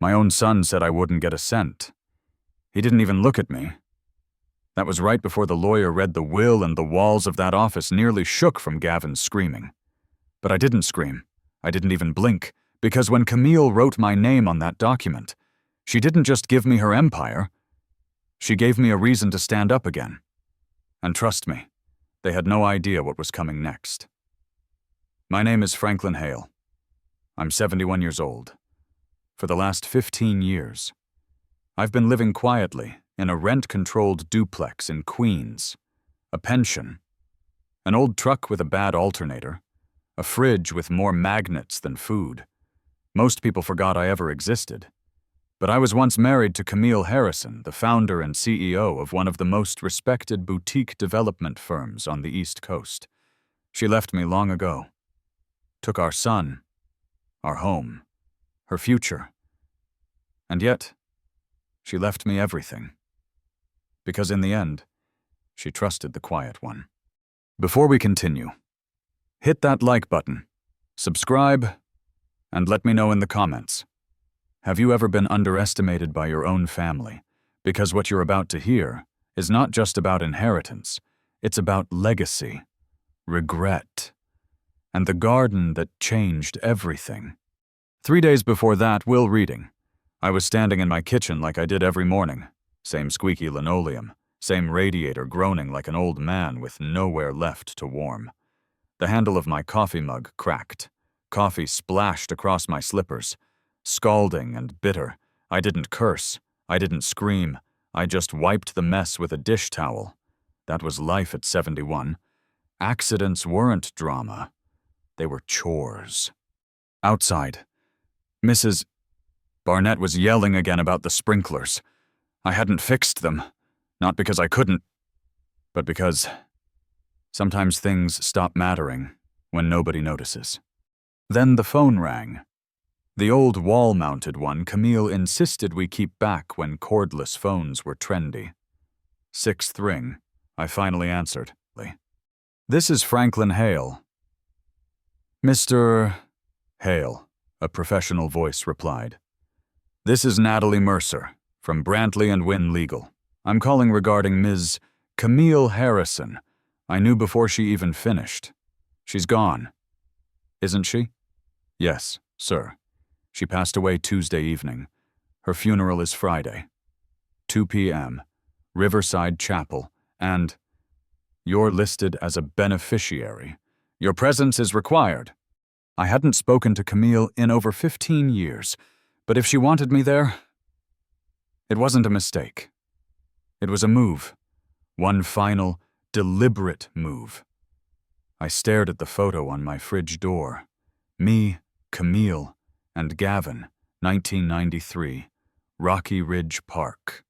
My own son said I wouldn't get a cent. He didn't even look at me. That was right before the lawyer read the will, and the walls of that office nearly shook from Gavin's screaming. But I didn't scream. I didn't even blink, because when Camille wrote my name on that document, she didn't just give me her empire. She gave me a reason to stand up again. And trust me, they had no idea what was coming next. My name is Franklin Hale. I'm 71 years old. For the last 15 years, I've been living quietly in a rent-controlled duplex in Queens, a pension, an old truck with a bad alternator, a fridge with more magnets than food. Most people forgot I ever existed. But I was once married to Camille Harrison, the founder and CEO of one of the most respected boutique development firms on the East Coast. She left me long ago. Took our son, our home, her future. And yet, she left me everything. Because in the end, she trusted the quiet one. Before we continue, hit that like button, subscribe, and let me know in the comments. Have you ever been underestimated by your own family? Because what you're about to hear is not just about inheritance, it's about legacy, regret, and the garden that changed everything. 3 days before that, Will reading. I was standing in my kitchen like I did every morning. Same squeaky linoleum, same radiator groaning like an old man with nowhere left to warm. The handle of my coffee mug cracked. Coffee splashed across my slippers. Scalding and bitter, I didn't curse, I didn't scream, I just wiped the mess with a dish towel. That was life at 71. Accidents weren't drama. They were chores. Outside, Mrs. Barnett was yelling again about the sprinklers. I hadn't fixed them, not because I couldn't, but because sometimes things stop mattering when nobody notices. Then the phone rang. The old wall-mounted one Camille insisted we keep back when cordless phones were trendy. 6th ring, I finally answered. This is Franklin Hale. Mr. Hale, a professional voice replied. This is Natalie Mercer, from Brantley & Wynn Legal. I'm calling regarding Ms. Camille Harrison. I knew before she even finished. She's gone. Isn't she? Yes, sir. She passed away Tuesday evening. Her funeral is Friday. 2 p.m., Riverside Chapel, and you're listed as a beneficiary. Your presence is required. I hadn't spoken to Camille in over 15 years, but if she wanted me there, it wasn't a mistake. It was a move. One final, deliberate move. I stared at the photo on my fridge door. Me, Camille, and Gavin, 1993, Rocky Ridge Park.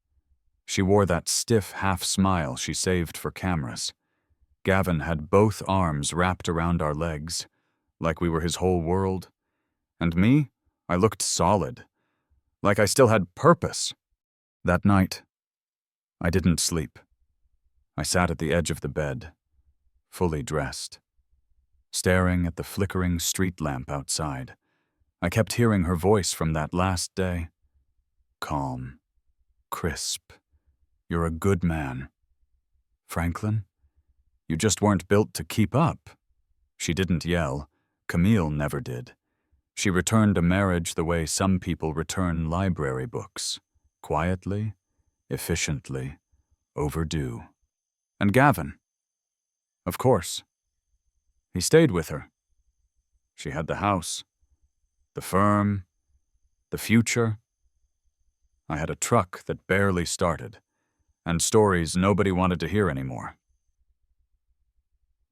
She wore that stiff half-smile she saved for cameras. Gavin had both arms wrapped around our legs, like we were his whole world. And me, I looked solid, like I still had purpose. That night, I didn't sleep. I sat at the edge of the bed, fully dressed, staring at the flickering street lamp outside. I kept hearing her voice from that last day. Calm, crisp. You're a good man. Franklin, you just weren't built to keep up. She didn't yell. Camille never did. She returned a marriage the way some people return library books. Quietly, efficiently, overdue. And Gavin? Of course. He stayed with her. She had the house, the firm, the future. I had a truck that barely started, and stories nobody wanted to hear anymore.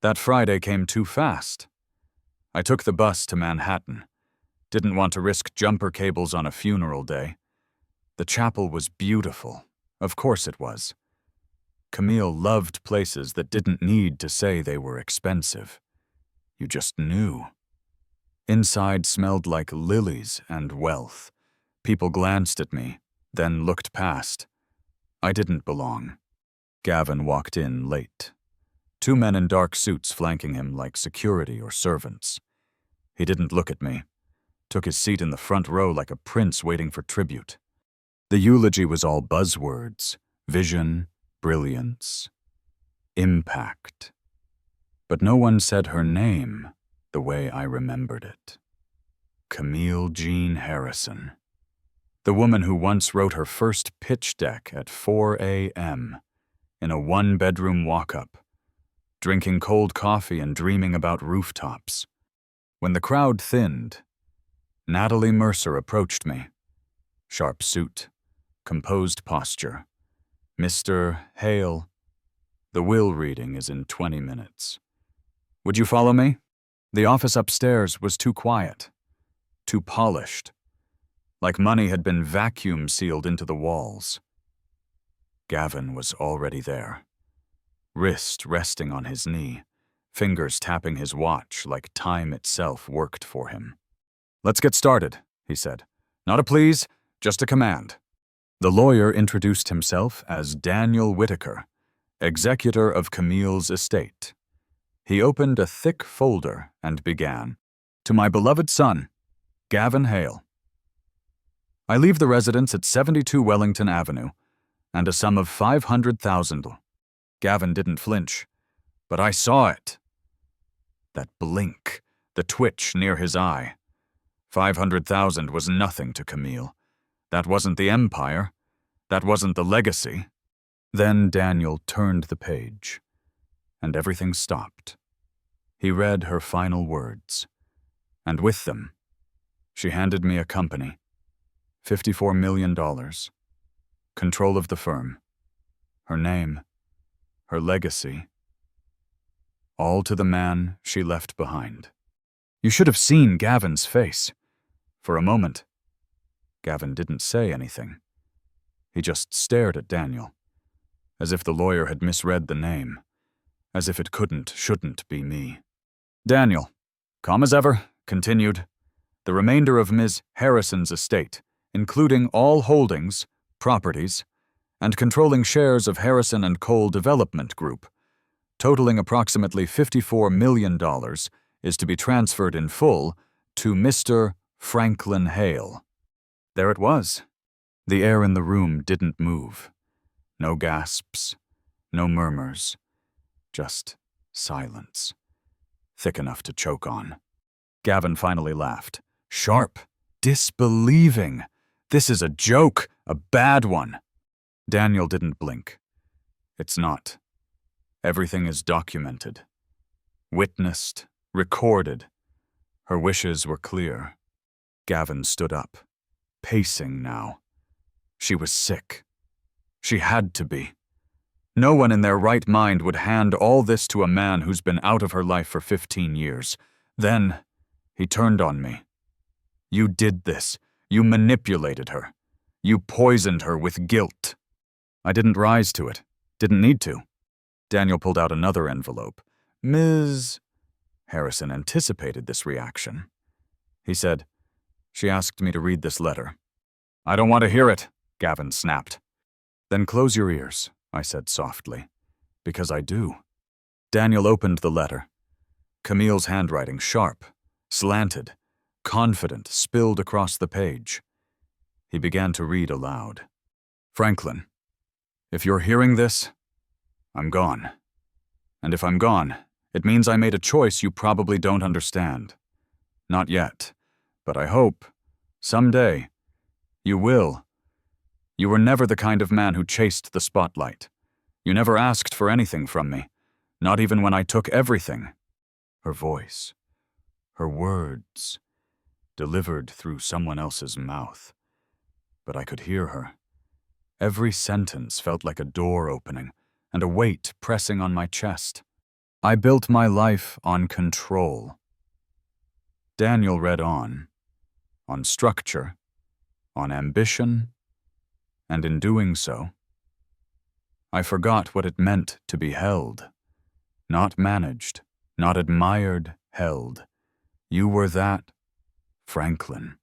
That Friday came too fast. I took the bus to Manhattan. Didn't want to risk jumper cables on a funeral day. The chapel was beautiful. Of course it was. Camille loved places that didn't need to say they were expensive. You just knew. Inside smelled like lilies and wealth. People glanced at me, then looked past. I didn't belong. Gavin walked in late. 2 men in dark suits flanking him like security or servants. He didn't look at me. took his seat in the front row like a prince waiting for tribute. The eulogy was all buzzwords: vision, brilliance, impact. But no one said her name the way I remembered it. Camille Jean Harrison. The woman who once wrote her first pitch deck at 4 a.m. in a one-bedroom walk-up, drinking cold coffee and dreaming about rooftops. When the crowd thinned, Natalie Mercer approached me. Sharp suit, composed posture. "Mr. Hale, the will reading is in 20 minutes. Would you follow me?" The office upstairs was too quiet, too polished, like money had been vacuum sealed into the walls. Gavin was already there, wrist resting on his knee, fingers tapping his watch like time itself worked for him. "Let's get started," he said. "Not a please, just a command." The lawyer introduced himself as Daniel Whitaker, executor of Camille's estate. He opened a thick folder and began, "To my beloved son, Gavin Hale. I leave the residence at 72 Wellington Avenue, and a sum of $500,000. Gavin didn't flinch, but I saw it. That blink, the twitch near his eye. 500,000 was nothing to Camille. That wasn't the empire. That wasn't the legacy. Then Daniel turned the page, and everything stopped. He read her final words, and with them, she handed me a company, $54 million, control of the firm, her name, her legacy, all to the man she left behind. You should have seen Gavin's face. For a moment, Gavin didn't say anything. He just stared at Daniel, as if the lawyer had misread the name, as if it shouldn't be me. Daniel, calm as ever, continued. The remainder of Ms. Harrison's estate, including all holdings, properties, and controlling shares of Harrison and Cole Development Group, totaling approximately $54 million, is to be transferred in full to Mr. Franklin Hale. There it was. The air in the room didn't move. No gasps, no murmurs, just silence, thick enough to choke on. Gavin finally laughed. Sharp, disbelieving. This is a joke, a bad one. Daniel didn't blink. It's not. Everything is documented, witnessed, recorded. Her wishes were clear. Gavin stood up, pacing now. She was sick. She had to be. No one in their right mind would hand all this to a man who's been out of her life for 15 years. Then, he turned on me. You did this. You manipulated her. You poisoned her with guilt. I didn't rise to it. Didn't need to. Daniel pulled out another envelope. Ms. Harrison anticipated this reaction. He said, "She asked me to read this letter." "I don't want to hear it," Gavin snapped. "Then close your ears," I said softly, "because I do." Daniel opened the letter. Camille's handwriting, sharp, slanted, confident, spilled across the page. He began to read aloud. "Franklin, if you're hearing this, I'm gone. And if I'm gone, it means I made a choice you probably don't understand. Not yet, but I hope, someday, you will. You were never the kind of man who chased the spotlight. You never asked for anything from me, not even when I took everything." Her voice, her words, delivered through someone else's mouth. But I could hear her. Every sentence felt like a door opening and a weight pressing on my chest. I built my life on control. Daniel read on structure, on ambition, and in doing so, I forgot what it meant to be held. Not managed, not admired, held. You were that, Franklin.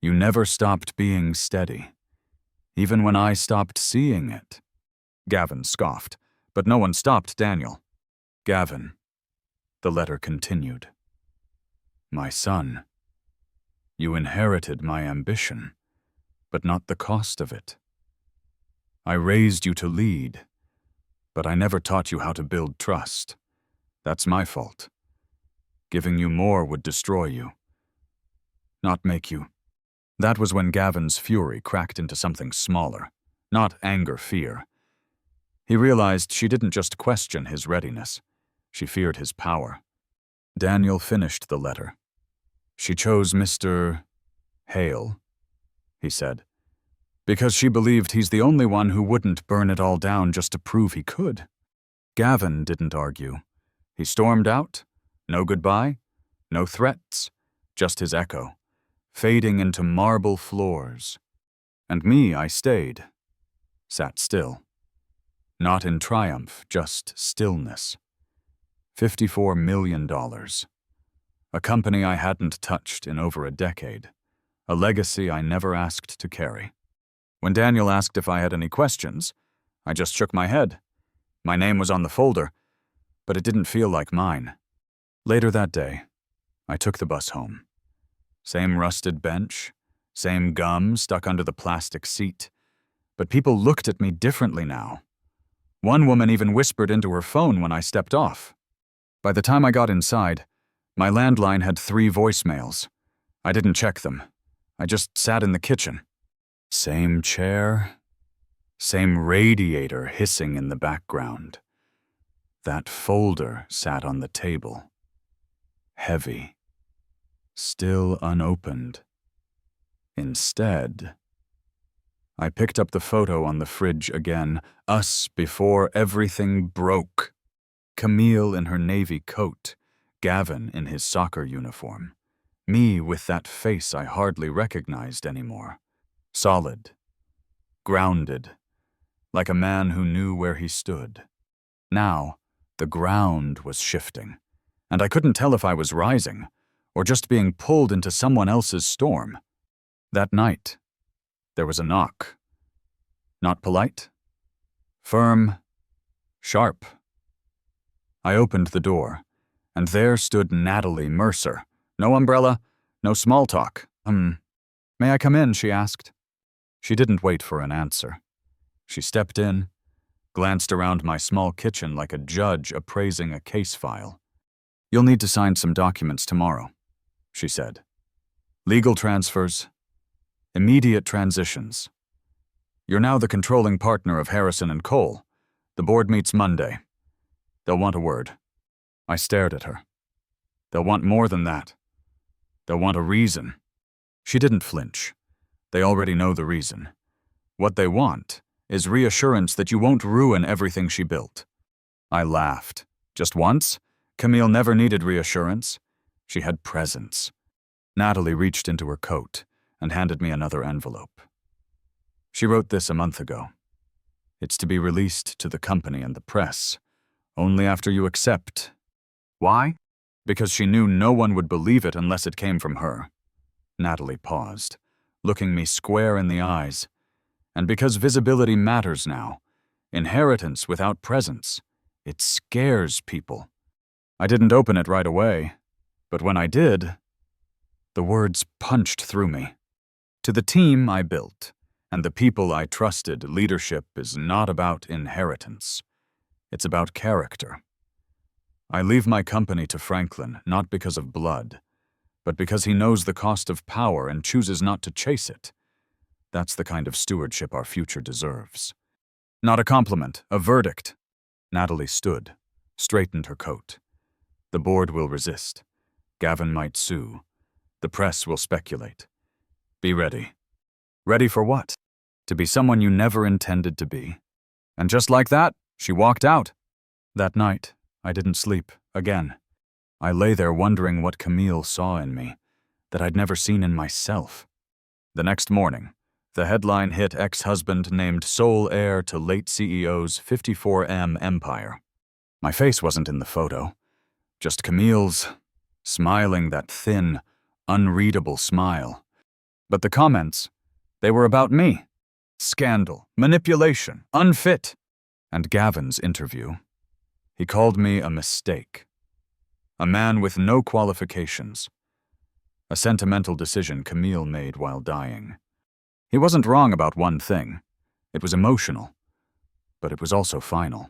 You never stopped being steady, even when I stopped seeing it. Gavin scoffed, but no one stopped Daniel. "Gavin," the letter continued, "my son, You inherited my ambition, but not the cost of it. I raised you to lead, but I never taught you how to build trust. That's my fault. Giving you more would destroy you, not make you. That was when Gavin's fury cracked into something smaller, not anger, fear. He realized she didn't just question his readiness, she feared his power. Daniel finished the letter. She chose Mr. Hale, he said, because she believed he's the only one who wouldn't burn it all down just to prove he could. Gavin didn't argue. He stormed out, no goodbye, no threats, just his echo, fading into marble floors. And me, I stayed, sat still. Not in triumph, just stillness. $54 million. A company I hadn't touched in over a decade. A legacy I never asked to carry. When Daniel asked if I had any questions, I just shook my head. My name was on the folder, but it didn't feel like mine. Later that day, I took the bus home. Same rusted bench, same gum stuck under the plastic seat, but people looked at me differently now. One woman even whispered into her phone when I stepped off. By the time I got inside, my landline had 3 voicemails. I didn't check them. I just sat in the kitchen. Same chair, same radiator hissing in the background. That folder sat on the table. Heavy. Still unopened. Instead, I picked up the photo on the fridge again, us before everything broke. Camille in her navy coat, Gavin in his soccer uniform. Me with that face I hardly recognized anymore. Solid. Grounded. Like a man who knew where he stood. Now, the ground was shifting, and I couldn't tell if I was rising, or just being pulled into someone else's storm. That night, there was a knock. Not polite. Firm. Sharp. I opened the door, and there stood Natalie Mercer. No umbrella, no small talk. May I come in?" she asked. She didn't wait for an answer. She stepped in, glanced around my small kitchen like a judge appraising a case file. "You'll need to sign some documents tomorrow," she said. "Legal transfers, immediate transitions. You're now the controlling partner of Harrison and Cole. The board meets Monday. They'll want a word." I stared at her. "They'll want more than that. They'll want a reason." She didn't flinch. They already know the reason. What they want is reassurance that you won't ruin everything she built. I laughed. Just once? Camille never needed reassurance. She had presence. Natalie reached into her coat and handed me another envelope. She wrote this a month ago. "It's to be released to the company and the press, only after you accept." Why? Because she knew no one would believe it unless it came from her. Natalie paused, looking me square in the eyes. And because visibility matters now, inheritance without presence, it scares people. I didn't open it right away, but when I did, the words punched through me. To the team I built, and the people I trusted, leadership is not about inheritance. It's about character. I leave my company to Franklin not because of blood, but because he knows the cost of power and chooses not to chase it. That's the kind of stewardship our future deserves. Not a compliment, a verdict. Natalie stood, straightened her coat. The board will resist. Gavin might sue. The press will speculate. Be ready. Ready for what? To be someone you never intended to be. And just like that, she walked out. That night, I didn't sleep, again. I lay there wondering what Camille saw in me, that I'd never seen in myself. The next morning, the headline hit ex-husband named sole heir to late CEO's 54M empire. My face wasn't in the photo, just Camille's, smiling that thin, unreadable smile. But the comments, they were about me. Scandal, manipulation, unfit. And Gavin's interview. He called me a mistake. A man with no qualifications. A sentimental decision Camille made while dying. He wasn't wrong about one thing. It was emotional, but it was also final.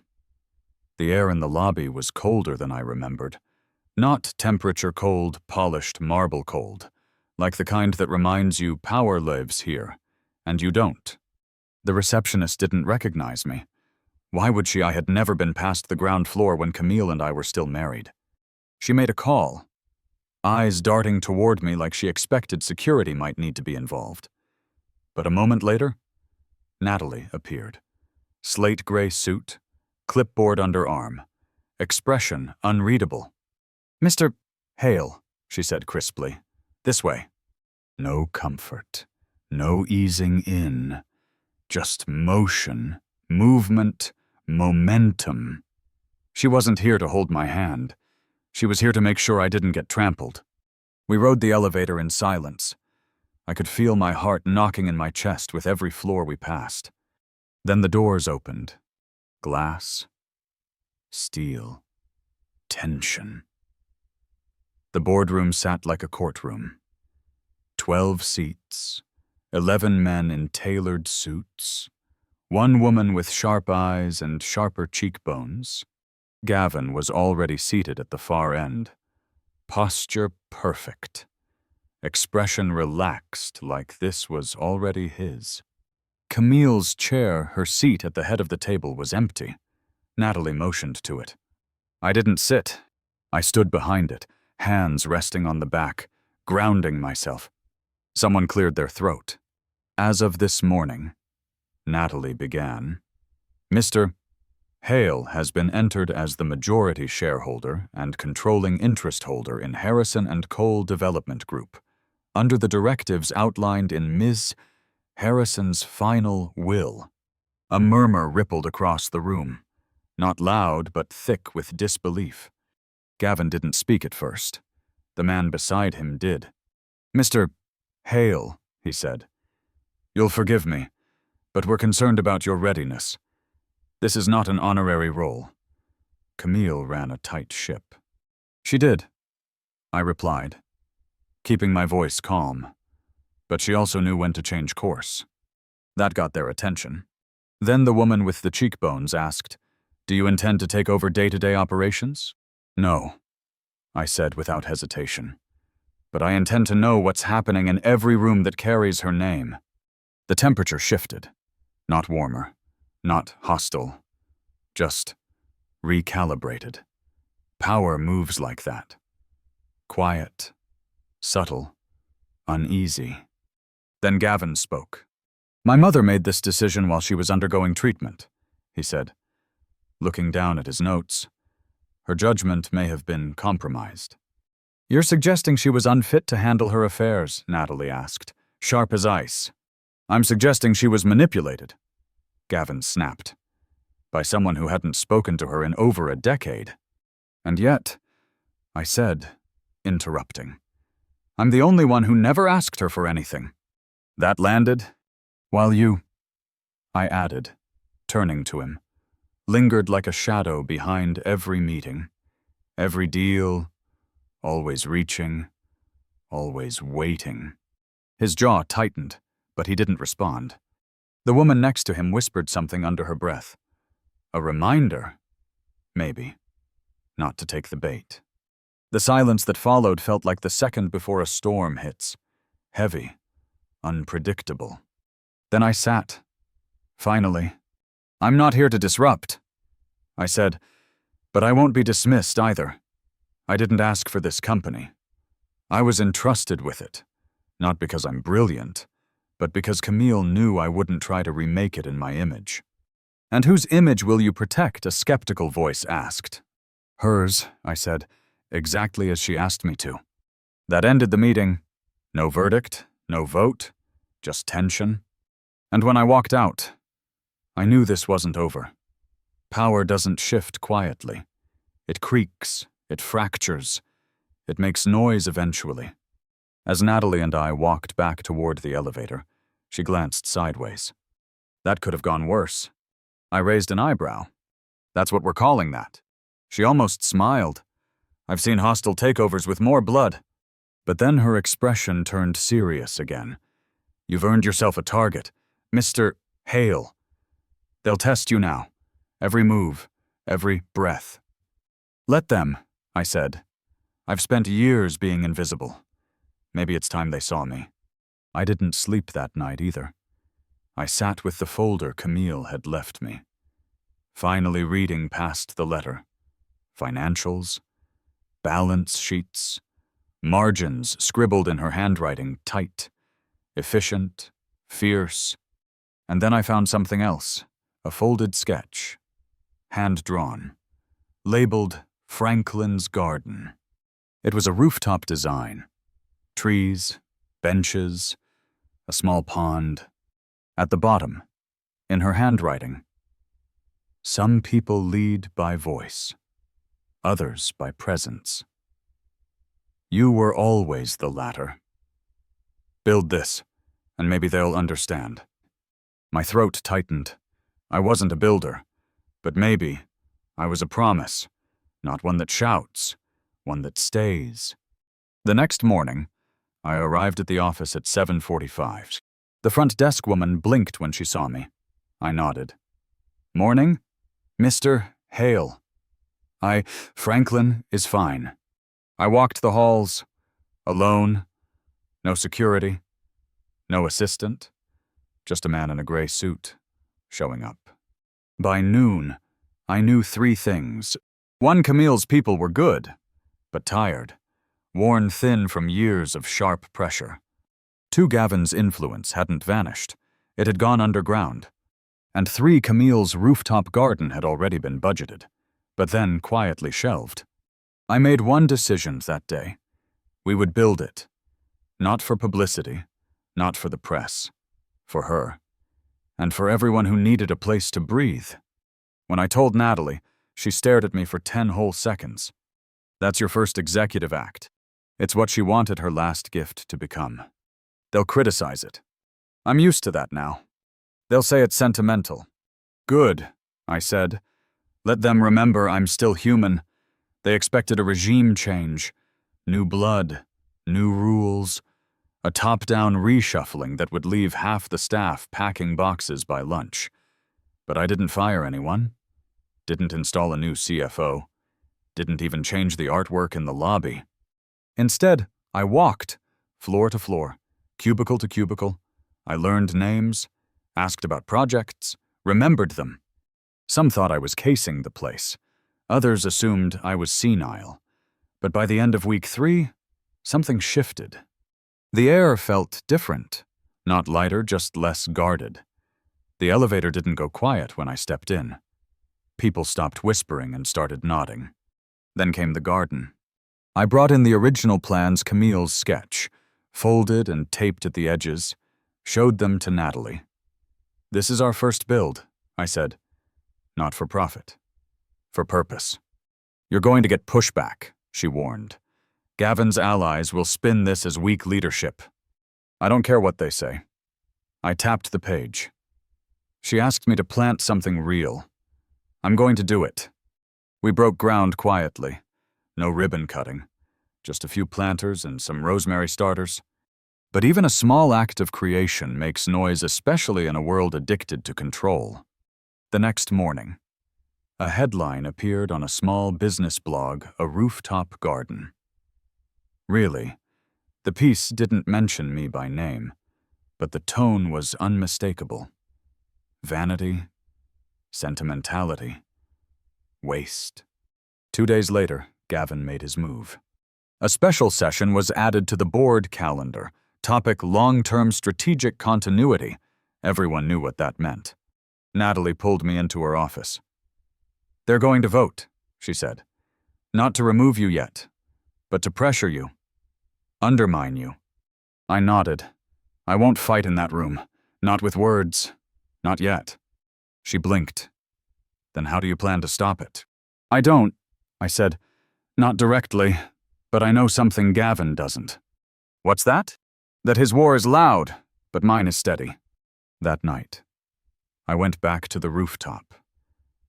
The air in the lobby was colder than I remembered. Not temperature cold, polished marble cold, like the kind that reminds you power lives here, and you don't. The receptionist didn't recognize me. Why would she? I had never been past the ground floor when Camille and I were still married. She made a call, eyes darting toward me like she expected security might need to be involved. But a moment later, Natalie appeared. Slate gray suit, clipboard under arm, expression unreadable. "Mr. Hale," she said crisply. "This way." No comfort, no easing in, just motion, movement, momentum. She wasn't here to hold my hand. She was here to make sure I didn't get trampled. We rode the elevator in silence. I could feel my heart knocking in my chest with every floor we passed. Then the doors opened. Glass, steel, tension. The boardroom sat like a courtroom. 12 seats, 11 men in tailored suits, one woman with sharp eyes and sharper cheekbones. Gavin was already seated at the far end. Posture perfect. Expression relaxed like this was already his. Camille's chair, her seat at the head of the table, was empty. Natalie motioned to it. I didn't sit. I stood behind it, hands resting on the back, grounding myself. Someone cleared their throat. "As of this morning," Natalie began, "Mr. Hale has been entered as the majority shareholder and controlling interest holder in Harrison and Cole Development Group, under the directives outlined in Ms. Harrison's final will." A murmur rippled across the room, not loud but thick with disbelief. Gavin didn't speak at first. The man beside him did. "Mr. Hale," he said, "you'll forgive me, but we're concerned about your readiness. This is not an honorary role." Camille ran a tight ship. "She did," I replied, keeping my voice calm, but she also knew when to change course. That got their attention. Then the woman with the cheekbones asked, "Do you intend to take over day-to-day operations?" "No," I said without hesitation. "But I intend to know what's happening in every room that carries her name." The temperature shifted. Not warmer, not hostile, just recalibrated. Power moves like that. Quiet, subtle, uneasy. Then Gavin spoke. "My mother made this decision while she was undergoing treatment," he said, looking down at his notes. "Her judgment may have been compromised." "You're suggesting she was unfit to handle her affairs?" Natalie asked, sharp as ice. "I'm suggesting she was manipulated," Gavin snapped, "by someone who hadn't spoken to her in over a decade. And yet," I said, interrupting, "I'm the only one who never asked her for anything. That landed, while you," I added, turning to him, "lingered like a shadow behind every meeting, every deal, always reaching, always waiting." His jaw tightened, but he didn't respond. The woman next to him whispered something under her breath. A reminder, maybe, not to take the bait. The silence that followed felt like the second before a storm hits, heavy, unpredictable. Then I sat. Finally, "I'm not here to disrupt," I said, "but I won't be dismissed either. I didn't ask for this company. I was entrusted with it, not because I'm brilliant, but because Camille knew I wouldn't try to remake it in my image." "And whose image will you protect?" a skeptical voice asked. "Hers," I said, exactly as she asked me to. That ended the meeting. No verdict, no vote, just tension. And when I walked out, I knew this wasn't over. Power doesn't shift quietly. It creaks, it fractures, it makes noise eventually. As Natalie and I walked back toward the elevator, she glanced sideways. "That could have gone worse." I raised an eyebrow. "That's what we're calling that." She almost smiled. "I've seen hostile takeovers with more blood." But then her expression turned serious again. "You've earned yourself a target. Mr. Hale. They'll test you now. Every move, every breath." "Let them," I said. "I've spent years being invisible. Maybe it's time they saw me." I didn't sleep that night either. I sat with the folder Camille had left me, finally reading past the letter. Financials, balance sheets, margins scribbled in her handwriting, tight, efficient, fierce. And then I found something else, a folded sketch, hand-drawn, labeled Franklin's Garden. It was a rooftop design. Trees, benches, a small pond. At the bottom, in her handwriting, "Some people lead by voice, others by presence. You were always the latter. Build this, and maybe they'll understand." My throat tightened. I wasn't a builder, but maybe I was a promise, not one that shouts, one that stays. The next morning, I arrived at the office at 7:45. The front desk woman blinked when she saw me. I nodded. "Morning? Mr. Hale." Franklin is fine." I walked the halls, alone, no security, no assistant, just a man in a gray suit, showing up. By noon, I knew 3 things. 1, Camille's people were good, but tired, worn thin from years of sharp pressure. 2, Gavin's influence hadn't vanished. It had gone underground. And 3, Camille's rooftop garden had already been budgeted, but then quietly shelved. I made one decision that day. We would build it. Not for publicity, not for the press. For her. And for everyone who needed a place to breathe. When I told Natalie, she stared at me for 10 whole seconds. "That's your first executive act. It's what she wanted her last gift to become. They'll criticize it. I'm used to that now. They'll say it's sentimental." "Good," I said. "Let them remember I'm still human. They expected a regime change, new blood, new rules, a top-down reshuffling that would leave half the staff packing boxes by lunch. But I didn't fire anyone, didn't install a new CFO, didn't even change the artwork in the lobby. Instead, I walked, floor to floor, cubicle to cubicle. I learned names, asked about projects, remembered them. Some thought I was casing the place. Others assumed I was senile. But by the end of week 3, something shifted. The air felt different, not lighter, just less guarded. The elevator didn't go quiet when I stepped in. People stopped whispering and started nodding. Then came the garden. I brought in the original plans Camille's sketch, folded and taped at the edges, showed them to Natalie. "This is our first build," I said. "Not for profit. For purpose. You're going to get pushback," she warned. "Gavin's allies will spin this as weak leadership. I don't care what they say." I tapped the page. She asked me to plant something real. I'm going to do it. We broke ground quietly. No ribbon cutting. Just a few planters and some rosemary starters. But even a small act of creation makes noise, especially in a world addicted to control. The next morning, a headline appeared on a small business blog, "A Rooftop Garden." Really, the piece didn't mention me by name, but the tone was unmistakable. Vanity, sentimentality, waste. 2 days later, Gavin made his move. A special session was added to the board calendar. Topic: long-term strategic continuity. Everyone knew what that meant. Natalie pulled me into her office. "They're going to vote," she said. "Not to remove you yet, but to pressure you. Undermine you." I nodded. "I won't fight in that room. Not with words. Not yet." She blinked. "Then how do you plan to stop it?" "I don't," I said. "Not directly, but I know something Gavin doesn't." "What's that?" "That his war is loud, but mine is steady." That night, I went back to the rooftop.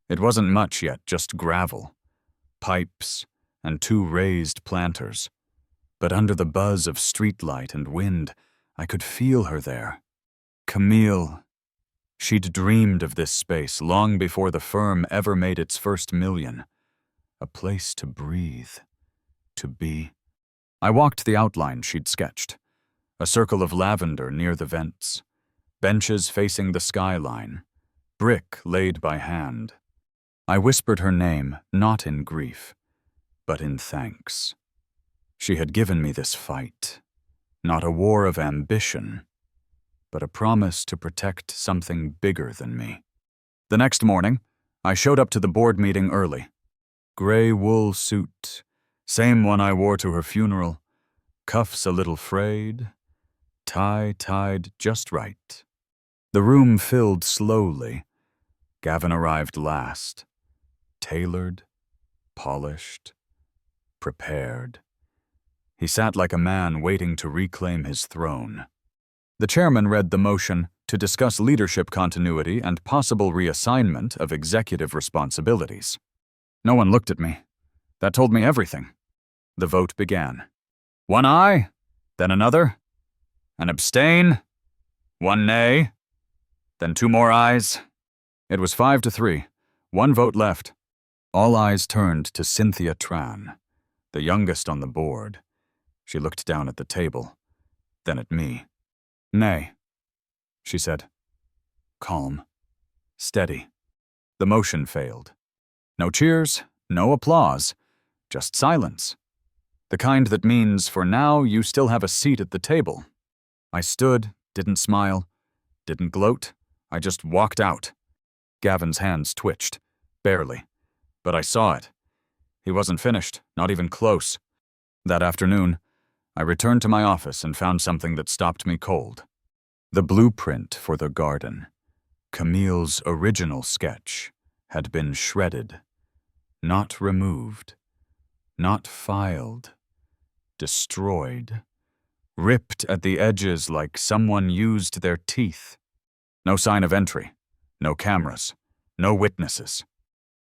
It wasn't much yet, just gravel, pipes, and 2 raised planters. but under the buzz of streetlight and wind, I could feel her there. Camille. She'd dreamed of this space long before the firm ever made its first million. A place to breathe, to be. I walked the outline she'd sketched. A circle of lavender near the vents, benches facing the skyline, brick laid by hand. I whispered her name, not in grief, but in thanks. She had given me this fight, not a war of ambition, but a promise to protect something bigger than me. The next morning, I showed up to the board meeting early. Gray wool suit, same one I wore to her funeral, cuffs a little frayed, tie tied just right. The room filled slowly. Gavin arrived last, tailored, polished, prepared. He sat like a man waiting to reclaim his throne. The chairman read the motion to discuss leadership continuity and possible reassignment of executive responsibilities. No one looked at me. That told me everything. The vote began. One aye, then another. An abstain, one nay, then two more ayes. It was 5-3, one vote left. All eyes turned to Cynthia Tran, the youngest on the board. She looked down at the table, then at me. Nay, she said. Calm, steady. The motion failed. No cheers, no applause, just silence. The kind that means, for now, you still have a seat at the table. I stood, didn't smile, didn't gloat. I just walked out. Gavin's hands twitched, barely, but I saw it. He wasn't finished, not even close. That afternoon, I returned to my office and found something that stopped me cold. The blueprint for the garden, Camille's original sketch, had been shredded, not removed, not filed, destroyed, ripped at the edges like someone used their teeth. No sign of entry, no cameras, no witnesses.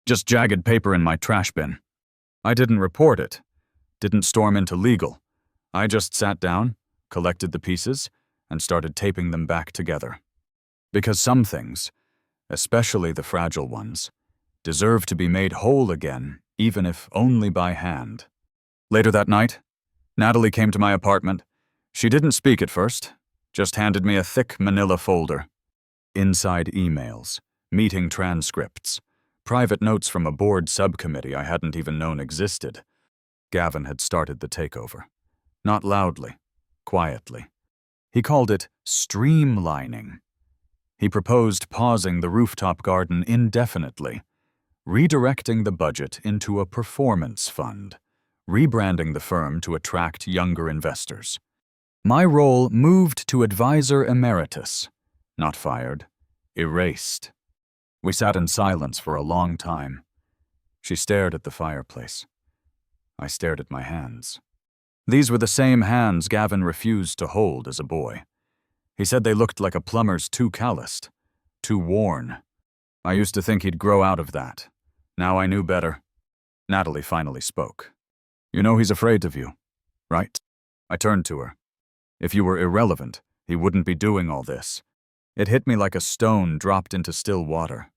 Just jagged paper in my trash bin. I didn't report it, didn't storm into legal. I just sat down, collected the pieces, and started taping them back together. Because some things, especially the fragile ones, deserve to be made whole again, even if only by hand. Later that night, Natalie came to my apartment. She didn't speak at first, just handed me a thick manila folder. Inside emails, meeting transcripts, private notes from a board subcommittee I hadn't even known existed. Gavin had started the takeover. Not loudly, quietly. He called it streamlining. He proposed pausing the rooftop garden indefinitely, redirecting the budget into a performance fund, rebranding the firm to attract younger investors. My role moved to advisor emeritus, not fired, erased. We sat in silence for a long time. She stared at the fireplace. I stared at my hands. These were the same hands Gavin refused to hold as a boy. He said they looked like a plumber's too calloused, too worn. I used to think he'd grow out of that. Now I knew better. Natalie finally spoke. You know he's afraid of you, right? I turned to her. If you were irrelevant, he wouldn't be doing all this. It hit me like a stone dropped into still water.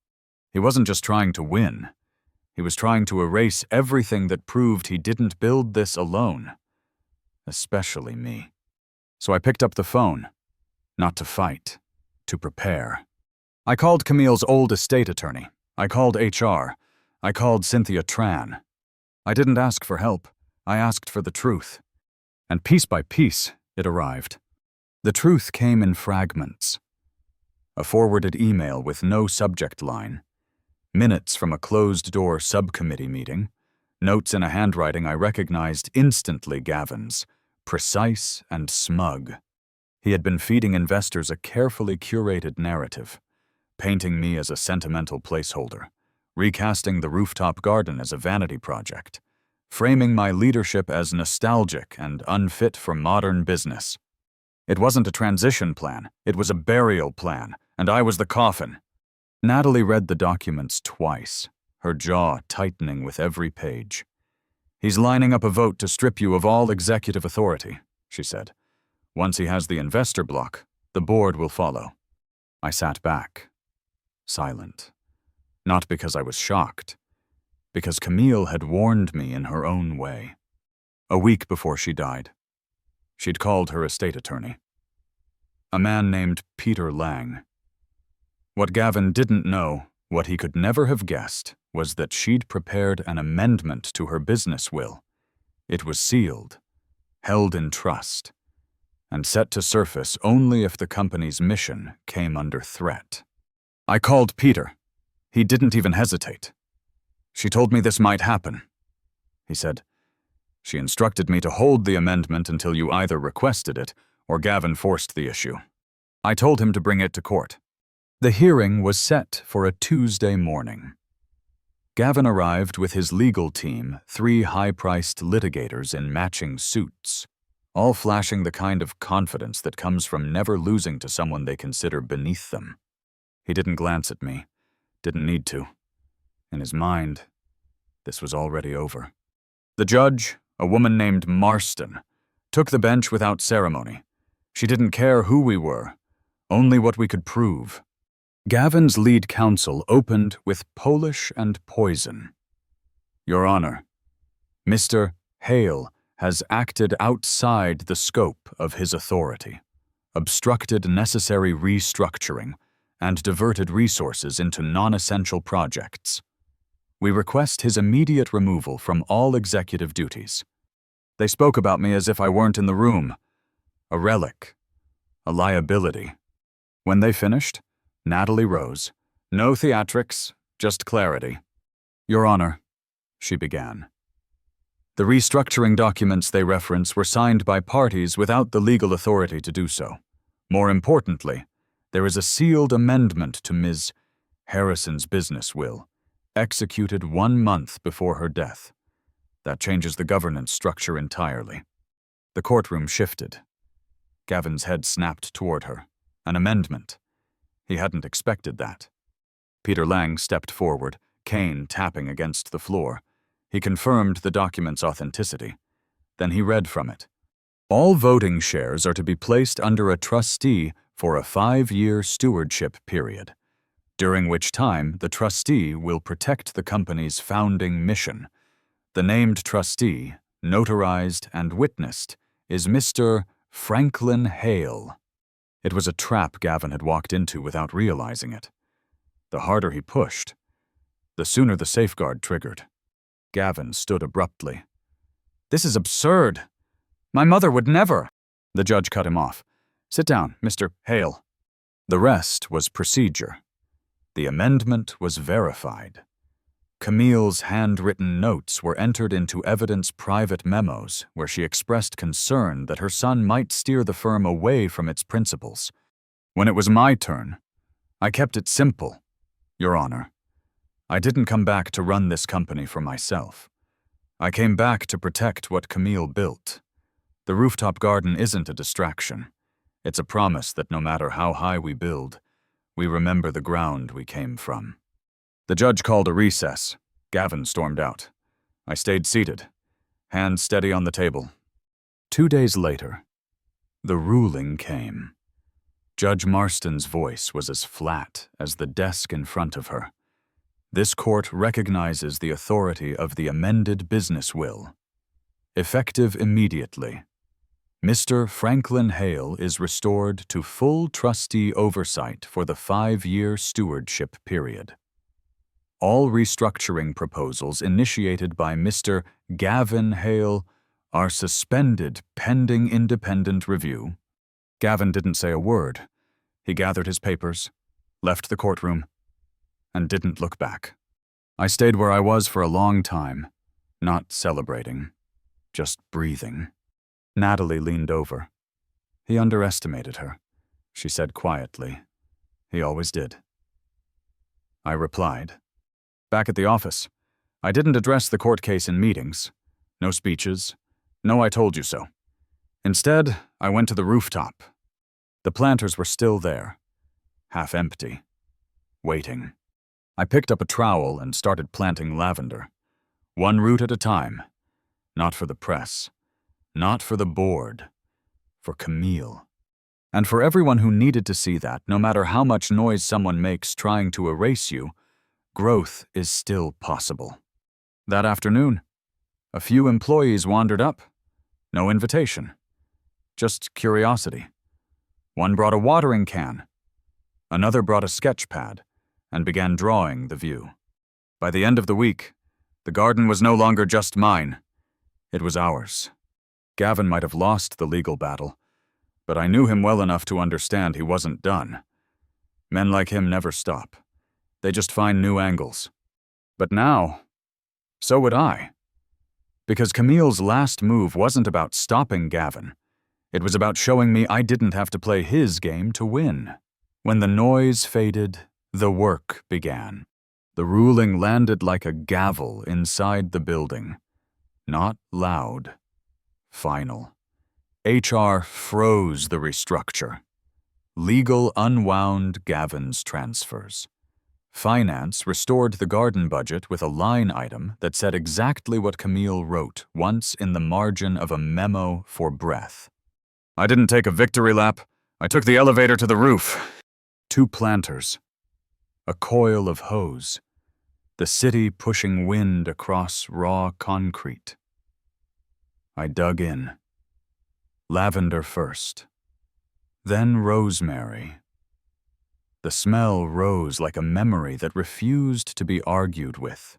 He wasn't just trying to win. He was trying to erase everything that proved he didn't build this alone. Especially me. So I picked up the phone. Not to fight, to prepare. I called Camille's old estate attorney. I called HR. I called Cynthia Tran. I didn't ask for help. I asked for the truth. And piece by piece, it arrived. The truth came in fragments. A forwarded email with no subject line. Minutes from a closed-door subcommittee meeting. Notes in a handwriting I recognized instantly Gavin's, precise and smug. He had been feeding investors a carefully curated narrative, painting me as a sentimental placeholder, recasting the rooftop garden as a vanity project, framing my leadership as nostalgic and unfit for modern business. It wasn't a transition plan, it was a burial plan, and I was the coffin. Natalie read the documents twice, her jaw tightening with every page. He's lining up a vote to strip you of all executive authority, she said. Once he has the investor block, the board will follow. I sat back, silent. Not because I was shocked, because Camille had warned me in her own way. A week before she died, she'd called her estate attorney. A man named Peter Lang. What Gavin didn't know, what he could never have guessed, was that she'd prepared an amendment to her business will. It was sealed, held in trust, and set to surface only if the company's mission came under threat. I called Peter. He didn't even hesitate. She told me this might happen, he said. She instructed me to hold the amendment until you either requested it or Gavin forced the issue. I told him to bring it to court. The hearing was set for a Tuesday morning. Gavin arrived with his legal team, 3 high-priced litigators in matching suits, all flashing the kind of confidence that comes from never losing to someone they consider beneath them. He didn't glance at me, didn't need to. In his mind, this was already over. The judge, a woman named Marston, took the bench without ceremony. She didn't care who we were, only what we could prove. Gavin's lead counsel opened with Polish and poison. Your Honor, Mr. Hale has acted outside the scope of his authority, obstructed necessary restructuring, and diverted resources into non-essential projects. We request his immediate removal from all executive duties. They spoke about me as if I weren't in the room. A relic. A liability. When they finished, Natalie rose. No theatrics, just clarity. Your Honor, she began. The restructuring documents they reference were signed by parties without the legal authority to do so. More importantly, there is a sealed amendment to Ms. Harrison's business will, executed 1 month before her death. That changes the governance structure entirely. The courtroom shifted. Gavin's head snapped toward her. An amendment. He hadn't expected that. Peter Lang stepped forward, cane tapping against the floor. He confirmed the document's authenticity. Then he read from it. All voting shares are to be placed under a trustee for a 5-year stewardship period, during which time the trustee will protect the company's founding mission. The named trustee, notarized and witnessed, is Mr. Franklin Hale. It was a trap Gavin had walked into without realizing it. The harder he pushed, the sooner the safeguard triggered. Gavin stood abruptly. This is absurd. My mother would never. The judge cut him off. Sit down, Mr. Hale. The rest was procedure. The amendment was verified. Camille's handwritten notes were entered into evidence private memos where she expressed concern that her son might steer the firm away from its principles. When it was my turn, I kept it simple, Your Honor. I didn't come back to run this company for myself. I came back to protect what Camille built. The rooftop garden isn't a distraction. It's a promise that no matter how high we build, we remember the ground we came from. The judge called a recess. Gavin stormed out. I stayed seated, hands steady on the table. 2 days later, the ruling came. Judge Marston's voice was as flat as the desk in front of her. This court recognizes the authority of the amended business will. Effective immediately, Mr. Franklin Hale is restored to full trustee oversight for the 5-year stewardship period. All restructuring proposals initiated by Mr. Gavin Hale are suspended pending independent review. Gavin didn't say a word. He gathered his papers, left the courtroom, and didn't look back. I stayed where I was for a long time, not celebrating, just breathing. Natalie leaned over. He underestimated her, she said quietly. He always did. I replied. Back at the office, I didn't address the court case in meetings. No speeches. No I told you so. Instead, I went to the rooftop. The planters were still there, half empty, waiting. I picked up a trowel and started planting lavender, 1 root at a time. Not for the press. Not for the board. For Camille. And for everyone who needed to see that, no matter how much noise someone makes trying to erase you, growth is still possible. That afternoon, a few employees wandered up. No invitation. Just curiosity. One brought a watering can. Another brought a sketch pad and began drawing the view. By the end of the week, the garden was no longer just mine. It was ours. Gavin might have lost the legal battle, but I knew him well enough to understand he wasn't done. Men like him never stop. They just find new angles. But now, so would I. Because Camille's last move wasn't about stopping Gavin. It was about showing me I didn't have to play his game to win. When the noise faded, the work began. The ruling landed like a gavel inside the building. Not loud. Final. HR froze the restructure. Legal unwound Gavin's transfers. Finance restored the garden budget with a line item that said exactly what Camille wrote once in the margin of a memo for breath. I didn't take a victory lap. I took the elevator to the roof. 2 planters. A coil of hose. The city pushing wind across raw concrete. I dug in. Lavender first. Then rosemary. The smell rose like a memory that refused to be argued with.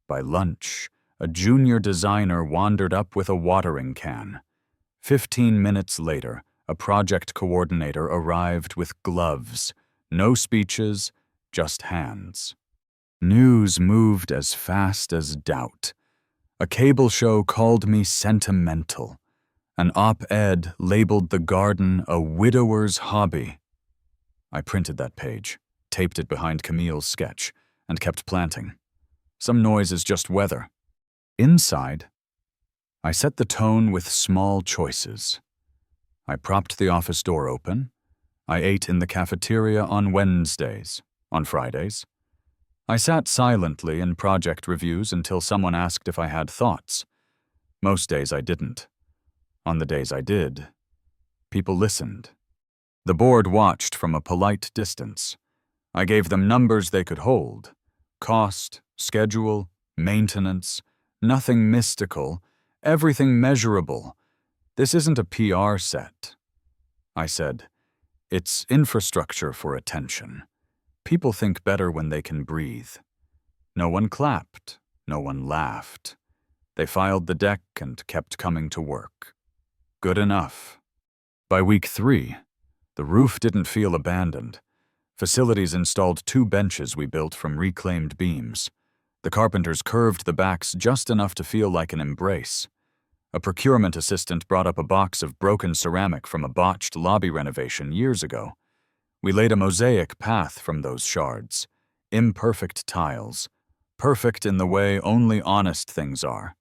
By lunch, a junior designer wandered up with a watering can. 15 minutes later, a project coordinator arrived with gloves. No speeches, just hands. News moved as fast as doubt. A cable show called me sentimental. An op-ed labeled the garden a widower's hobby. I printed that page, taped it behind Camille's sketch, and kept planting. Some noise is just weather. Inside, I set the tone with small choices. I propped the office door open. I ate in the cafeteria on Wednesdays, on Fridays. I sat silently in project reviews until someone asked if I had thoughts. Most days I didn't. On the days I did, people listened. The board watched from a polite distance. I gave them numbers they could hold. Cost, schedule, maintenance, nothing mystical, everything measurable. This isn't a PR set. I said, it's infrastructure for attention. People think better when they can breathe. No one clapped, no one laughed. They filed the deck and kept coming to work. Good enough. By week 3, the roof didn't feel abandoned. Facilities installed 2 benches we built from reclaimed beams. The carpenters curved the backs just enough to feel like an embrace. A procurement assistant brought up a box of broken ceramic from a botched lobby renovation years ago. We laid a mosaic path from those shards. Imperfect tiles. Perfect in the way only honest things are.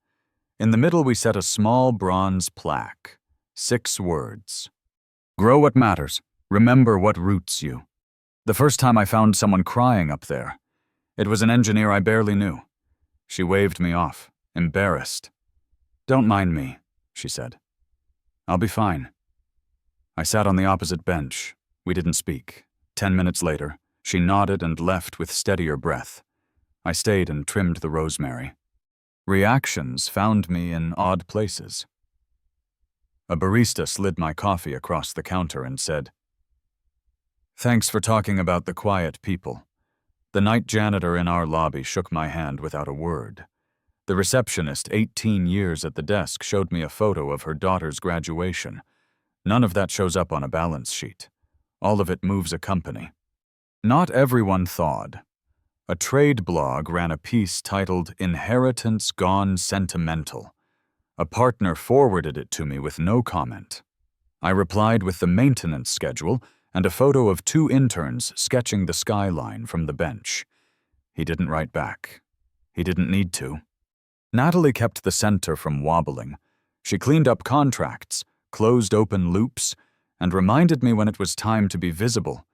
In the middle we set a small bronze plaque. 6 words. Grow what matters. Remember what roots you. The first time I found someone crying up there, it was an engineer I barely knew. She waved me off, embarrassed. Don't mind me, she said. I'll be fine. I sat on the opposite bench. We didn't speak. 10 minutes later, she nodded and left with steadier breath. I stayed and trimmed the rosemary. Reactions found me in odd places. A barista slid my coffee across the counter and said, "Thanks for talking about the quiet people." The night janitor in our lobby shook my hand without a word. The receptionist, 18 years at the desk, showed me a photo of her daughter's graduation. None of that shows up on a balance sheet. All of it moves a company. Not everyone thawed. A trade blog ran a piece titled "Inheritance Gone Sentimental." A partner forwarded it to me with no comment. I replied with the maintenance schedule and a photo of 2 interns sketching the skyline from the bench. He didn't write back. He didn't need to. Natalie kept the center from wobbling. She cleaned up contracts, closed open loops, and reminded me when it was time to be visible.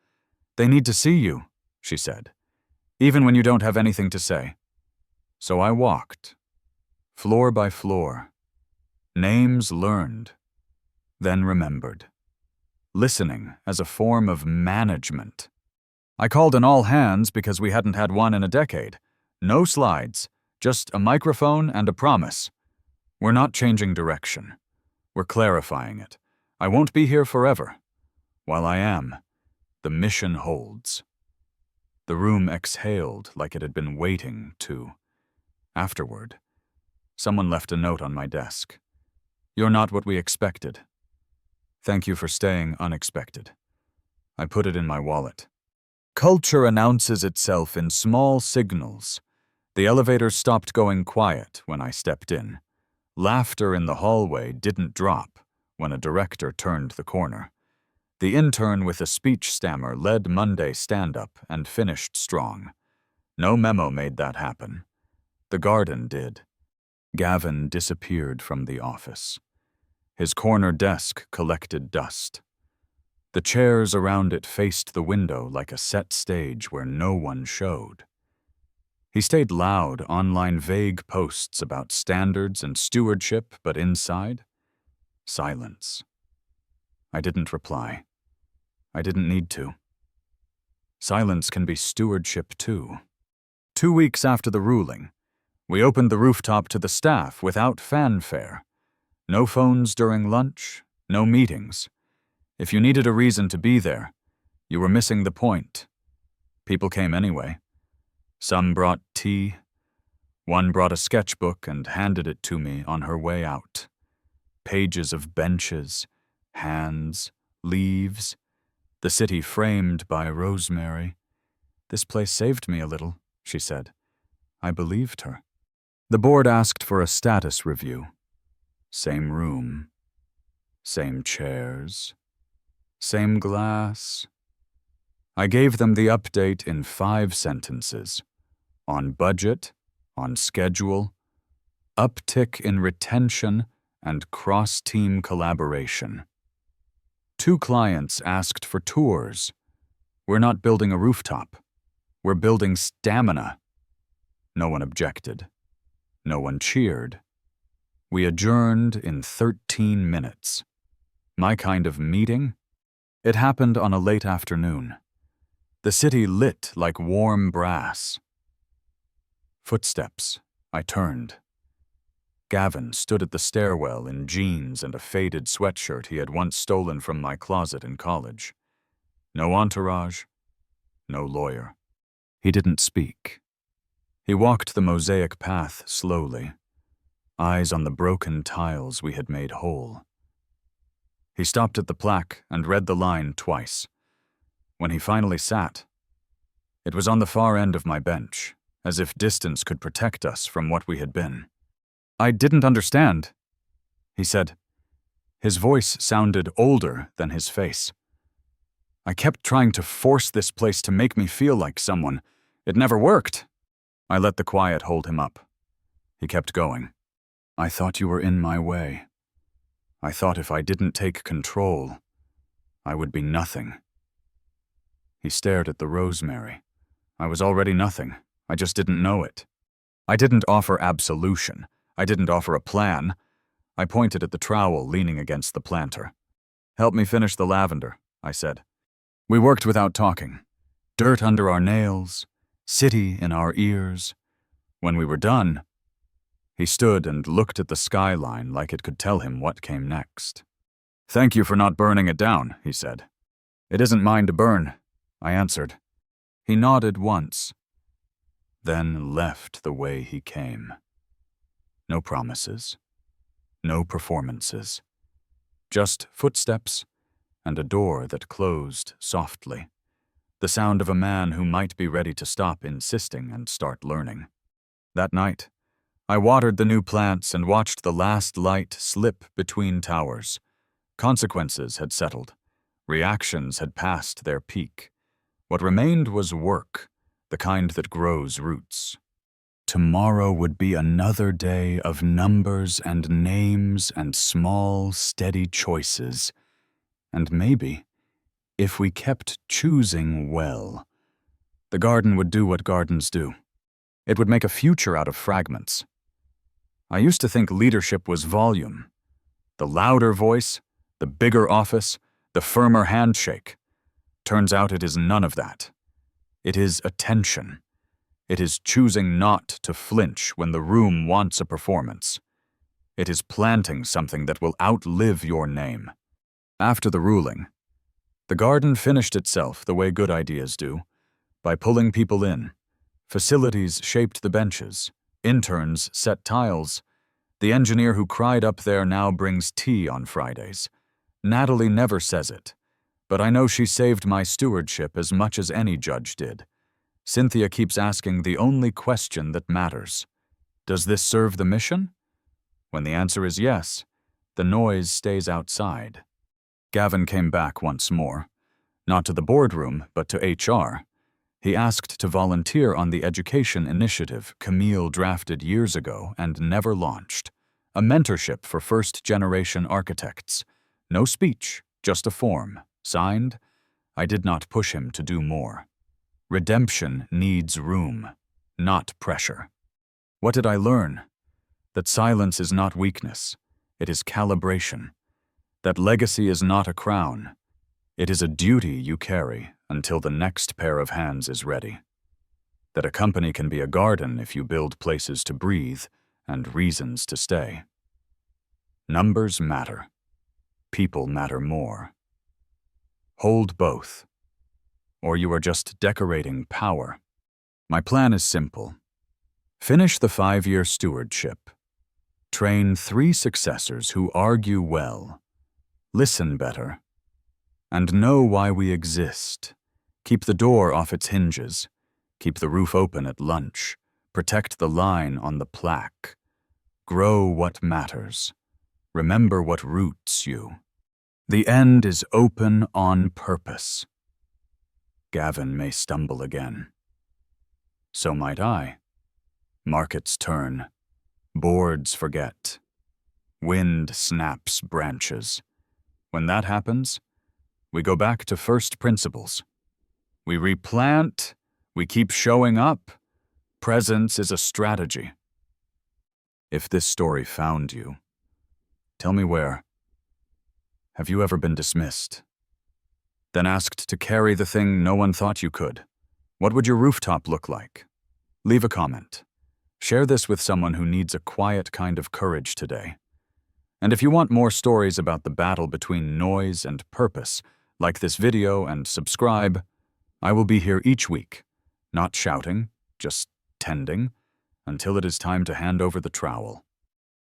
"They need to see you," she said, "even when you don't have anything to say." So I walked. floor by floor. Names learned, then remembered. Listening as a form of management. I called an all hands because we hadn't had one in a decade. No slides, just a microphone and a promise. We're not changing direction. We're clarifying it. I won't be here forever. While I am, the mission holds. The room exhaled like it had been waiting to. Afterward, someone left a note on my desk. You're not what we expected. Thank you for staying unexpected. I put it in my wallet. Culture announces itself in small signals. The elevator stopped going quiet when I stepped in. Laughter in the hallway didn't drop when a director turned the corner. The intern with a speech stammer led Monday stand-up and finished strong. No memo made that happen. The garden did. Gavin disappeared from the office. His corner desk collected dust. The chairs around it faced the window like a set stage where no one showed. He stayed loud online vague posts about standards and stewardship, but inside, silence. I didn't reply. I didn't need to. Silence can be stewardship too. 2 weeks after the ruling, we opened the rooftop to the staff without fanfare. No phones during lunch, no meetings. If you needed a reason to be there, you were missing the point. People came anyway. Some brought tea. One brought a sketchbook and handed it to me on her way out. Pages of benches, hands, leaves, the city framed by rosemary. This place saved me a little, she said. I believed her. The board asked for a status review. Same room, same chairs, same glass. I gave them the update in 5 sentences. On budget, on schedule, uptick in retention, and cross-team collaboration. 2 clients asked for tours. We're not building a rooftop. We're building stamina. No one objected. No one cheered. We adjourned in 13 minutes. My kind of meeting? It happened on a late afternoon. The city lit like warm brass. Footsteps. I turned. Gavin stood at the stairwell in jeans and a faded sweatshirt he had once stolen from my closet in college. No entourage, no lawyer. He didn't speak. He walked the mosaic path slowly, eyes on the broken tiles we had made whole. He stopped at the plaque and read the line twice. When he finally sat, it was on the far end of my bench, as if distance could protect us from what we had been. I didn't understand, he said. His voice sounded older than his face. I kept trying to force this place to make me feel like someone. It never worked. I let the quiet hold him up. He kept going. I thought you were in my way. I thought if I didn't take control, I would be nothing. He stared at the rosemary. I was already nothing. I just didn't know it. I didn't offer absolution. I didn't offer a plan. I pointed at the trowel leaning against the planter. Help me finish the lavender, I said. We worked without talking. Dirt under our nails, city in our ears. When we were done, he stood and looked at the skyline like it could tell him what came next. Thank you for not burning it down, he said. It isn't mine to burn, I answered. He nodded once, then left the way he came. No promises, no performances, just footsteps and a door that closed softly, the sound of a man who might be ready to stop insisting and start learning. That night, I watered the new plants and watched the last light slip between towers. Consequences had settled. Reactions had passed their peak. What remained was work, the kind that grows roots. Tomorrow would be another day of numbers and names and small, steady choices. And maybe, if we kept choosing well, the garden would do what gardens do. It would make a future out of fragments. I used to think leadership was volume. The louder voice, the bigger office, the firmer handshake. Turns out it is none of that. It is attention. It is choosing not to flinch when the room wants a performance. It is planting something that will outlive your name. After the ruling, the garden finished itself the way good ideas do, by pulling people in. Facilities shaped the benches. Interns set tiles. The engineer who cried up there now brings tea on Fridays. Natalie never says it, but I know she saved my stewardship as much as any judge did. Cynthia keeps asking the only question that matters. Does this serve the mission? When the answer is yes, the noise stays outside. Gavin came back once more. Not to the boardroom, but to HR. He asked to volunteer on the education initiative Camille drafted years ago and never launched. A mentorship for first-generation architects. No speech, just a form. Signed, I did not push him to do more. Redemption needs room, not pressure. What did I learn? That silence is not weakness. It is calibration. That legacy is not a crown. It is a duty you carry until the next pair of hands is ready. That a company can be a garden if you build places to breathe and reasons to stay. Numbers matter. People matter more. Hold both, or you are just decorating power. My plan is simple. Finish the 5-year stewardship. Train 3 successors who argue well, listen better, and know why we exist. Keep the door off its hinges. Keep the roof open at lunch. Protect the line on the plaque. Grow what matters. Remember what roots you. The end is open on purpose. Gavin may stumble again. So might I. Markets turn. Boards forget. Wind snaps branches. When that happens, we go back to first principles. We replant, we keep showing up. Presence is a strategy. If this story found you, tell me where. Have you ever been dismissed? Then asked to carry the thing no one thought you could? What would your rooftop look like? Leave a comment. Share this with someone who needs a quiet kind of courage today. And if you want more stories about the battle between noise and purpose, like this video and subscribe. I will be here each week, not shouting, just tending, until it is time to hand over the trowel.